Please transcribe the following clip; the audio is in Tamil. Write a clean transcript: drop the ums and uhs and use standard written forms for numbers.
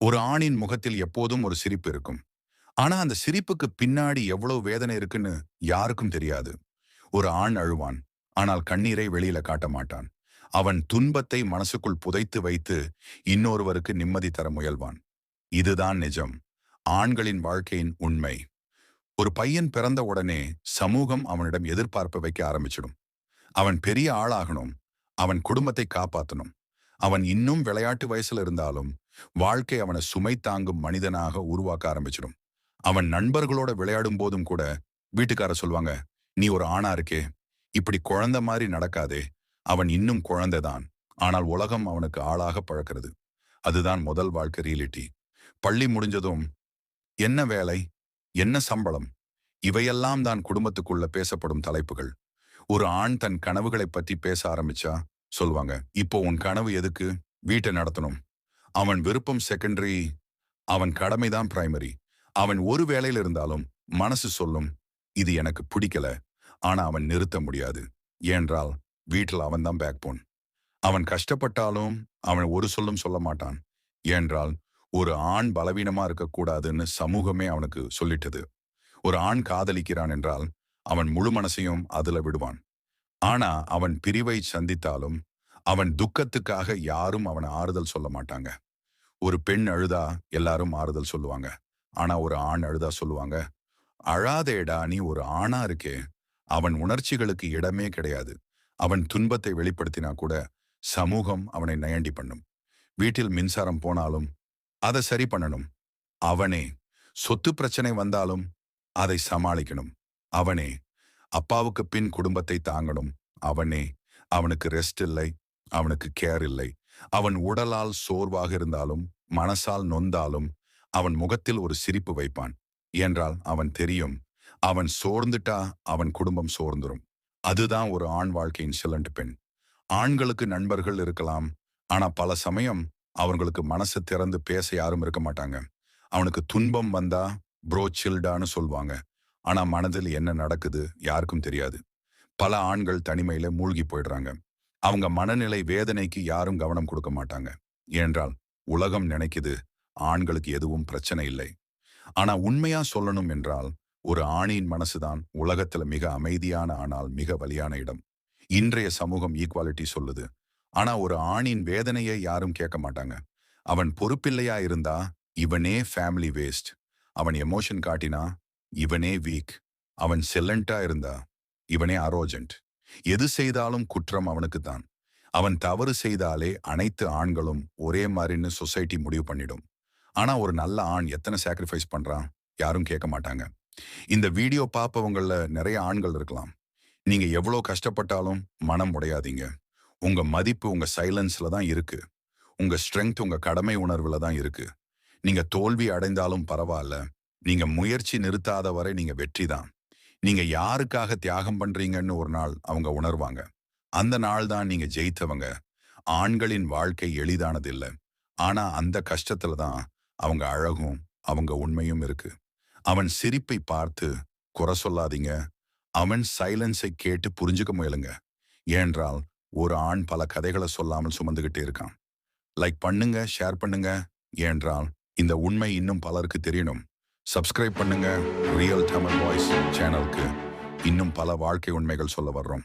ஒரு ஆணின் முகத்தில் எப்போதும் ஒரு சிரிப்பு இருக்கும். ஆனா அந்த சிரிப்புக்கு பின்னாடி எவ்வளவு வேதனை இருக்குன்னு யாருக்கும் தெரியாது. ஒரு ஆண் அழுவான். ஆனால் கண்ணீரை வெளியில காட்ட மாட்டான். அவன் துன்பத்தை மனசுக்குள் புதைத்து வைத்து இன்னொருவருக்கு நிம்மதி தர முயல்வான். இதுதான் நிஜம். ஆண்களின் வாழ்க்கையின் உண்மை. ஒரு பையன் பிறந்த உடனே சமூகம் அவனிடம் எதிர்பார்ப்பு வைக்க ஆரம்பிச்சிடும். அவன் பெரிய ஆளாகணும். அவன் குடும்பத்தை காப்பாத்தணும். அவன் இன்னும் விளையாட்டு வயசுல இருந்தாலும் வாழ்க்கை அவனை சுமை தாங்கும் மனிதனாக உருவாக்க ஆரம்பிச்சிடும். அவன் நண்பர்களோட விளையாடும் போதும் கூட வீட்டுக்கார சொல்வாங்க, நீ ஒரு ஆணா இருக்கே, இப்படி குழந்தை மாதிரி நடக்காதே. அவன் இன்னும் குழந்தைதான். ஆனால் உலகம் அவனுக்கு ஆளாக பழக்கிறது. அதுதான் முதல் வாழ்க்கை ரியாலிட்டி. பள்ளி முடிஞ்சதும் என்ன வேலை, என்ன சம்பளம், இவையெல்லாம் தான் குடும்பத்துக்குள்ள பேசப்படும் தலைப்புகள். ஒரு ஆண் தன் கனவுகளை பற்றி பேச ஆரம்பிச்சா சொல்வாங்க, இப்போ உன் கனவு எதுக்கு? வீட்டை நடத்தணும். அவன் விருப்பம் செகண்டரி, அவன் கடமைதான் பிரைமரி. அவன் ஒரு வேலையில் இருந்தாலும் மனசு சொல்லும், இது எனக்கு பிடிக்கல. ஆனா அவன் நிறுத்த முடியாது. ஏனென்றால் வீட்டில் அவன்தான் பேக்போன். அவன் கஷ்டப்பட்டாலும் அவன் ஒரு சொல்லும் சொல்ல மாட்டான். ஏனென்றால் ஒரு ஆண் பலவீனமா இருக்கக்கூடாதுன்னு சமூகமே அவனுக்கு சொல்லிட்டது. ஒரு ஆண் காதலிக்கிறான் என்றால் அவன் முழு மனசையும் அதுல விடுவான். ஆனா அவன் பிரிவை சந்தித்தாலும் அவன் துக்கத்துக்காக யாரும் அவனை ஆறுதல் சொல்ல மாட்டாங்க. ஒரு பெண் அழுதா எல்லாரும் ஆறுதல் சொல்லுவாங்க. ஆனா ஒரு ஆண் அழுதா சொல்லுவாங்க, அழாதேடா, நீ ஒரு ஆணா இருக்கே. அவன் உணர்ச்சிகளுக்கு இடமே கிடையாது. அவன் துன்பத்தை வெளிப்படுத்தினா கூட சமூகம் அவனை நயண்டி பண்ணும். வீட்டில் மின்சாரம் போனாலும் அதை சரி பண்ணணும். அவனே. சொத்து பிரச்சனை வந்தாலும் அதை சமாளிக்கணும். அவனே. அப்பாவுக்கு பின் குடும்பத்தை தாங்கணும். அவனே. அவனுக்கு ரெஸ்ட் இல்லை. அவனுக்கு கேர் இல்லை. அவன் உடலால் சோர்வாக இருந்தாலும் மனசால் நொந்தாலும் அவன் முகத்தில் ஒரு சிரிப்பு வைப்பான். என்றால் அவன் தெரியும், அவன் சோர்ந்துட்டா அவன் குடும்பம் சோர்ந்துரும். அதுதான் ஒரு ஆண் வாழ்க்கையின் சிலண்டு பெண். ஆண்களுக்கு நண்பர்கள் இருக்கலாம். ஆனா பல சமயம் அவங்களுக்கு மனசு திறந்து பேச யாரும் இருக்க மாட்டாங்க. அவனுக்கு துன்பம் வந்தா ப்ரோ சில்டான்னு சொல்வாங்க. ஆனா மனதில் என்ன நடக்குது யாருக்கும் தெரியாது. பல ஆண்கள் தனிமையில மூழ்கி போயிடுறாங்க. அவங்க மனநிலை வேதனைக்கு யாரும் கவனம் கொடுக்க மாட்டாங்க. ஏனென்றால் உலகம் நினைக்குது ஆண்களுக்கு எதுவும் பிரச்சனை இல்லை. ஆனா உண்மையா சொல்லணும் என்றால் ஒரு ஆணின் மனசுதான் உலகத்துல மிக அமைதியான ஆனால் மிக வலியான இடம். இன்றைய சமூகம் ஈக்குவாலிட்டி சொல்லுது. ஆனா ஒரு ஆணின் வேதனையை யாரும் கேட்க மாட்டாங்க. அவன் பொறுப்பில்லையா இருந்தா இவனே ஃபேமிலி வேஸ்ட். அவன் எமோஷன் காட்டினா இவனே வீக். அவன் செல்லண்டா இருந்தா இவனே அரோஜென்ட். எது செய்தாலும் குற்றம் அவனுக்கு தான். அவன் தவறு செய்தாலே அனைத்து ஆண்களும் ஒரே மாதிரின்னு சொசைட்டி முடிவு பண்ணிடும். ஆனா ஒரு நல்ல ஆண் எத்தனை சாக்ரிஃபைஸ் பண்றான் யாரும் கேட்க மாட்டாங்க. இந்த வீடியோ பார்ப்பவங்கள நிறைய ஆண்கள் இருக்கலாம். நீங்க எவ்வளவு கஷ்டப்பட்டாலும் மனம் உடையாதீங்க. உங்க மதிப்பு உங்க சைலன்ஸ்ல தான் இருக்கு. உங்க ஸ்ட்ரென்த் உங்க கடமை உணர்வுல தான் இருக்கு. நீங்க தோல்வி அடைந்தாலும் பரவாயில்ல. நீங்க முயற்சி நிறுத்தாத வரை நீங்க வெற்றி தான். நீங்க யாருக்காக தியாகம் பண்றீங்கன்னு ஒரு நாள் அவங்க உணர்வாங்க. அந்த நாள் தான் நீங்க ஜெயித்தவங்க. ஆண்களின் வாழ்க்கை எளிதானது இல்ல. ஆனா அந்த கஷ்டத்துல தான் அவங்க அழகும் அவங்க உண்மையும் இருக்கு. அவன் சிரிப்பை பார்த்து குறை சொல்லாதீங்க. அவன் சைலன்ஸை கேட்டு புரிஞ்சுக்க முயலுங்க. ஏனென்றால் ஒரு ஆண் பல கதைகளை சொல்லாமல் சுமந்துகிட்டே இருக்கான். லைக் பண்ணுங்க, ஷேர் பண்ணுங்க. ஏனென்றால் இந்த உண்மை இன்னும் பலருக்கு தெரியணும். சப்ஸ்கிரைப் பண்ணுங்க ரியல் தமிழ் வாய்ஸ் சேனலுக்கு. இன்னும் பல வாழ்க்கை உண்மைகள் சொல்ல வர்றோம்.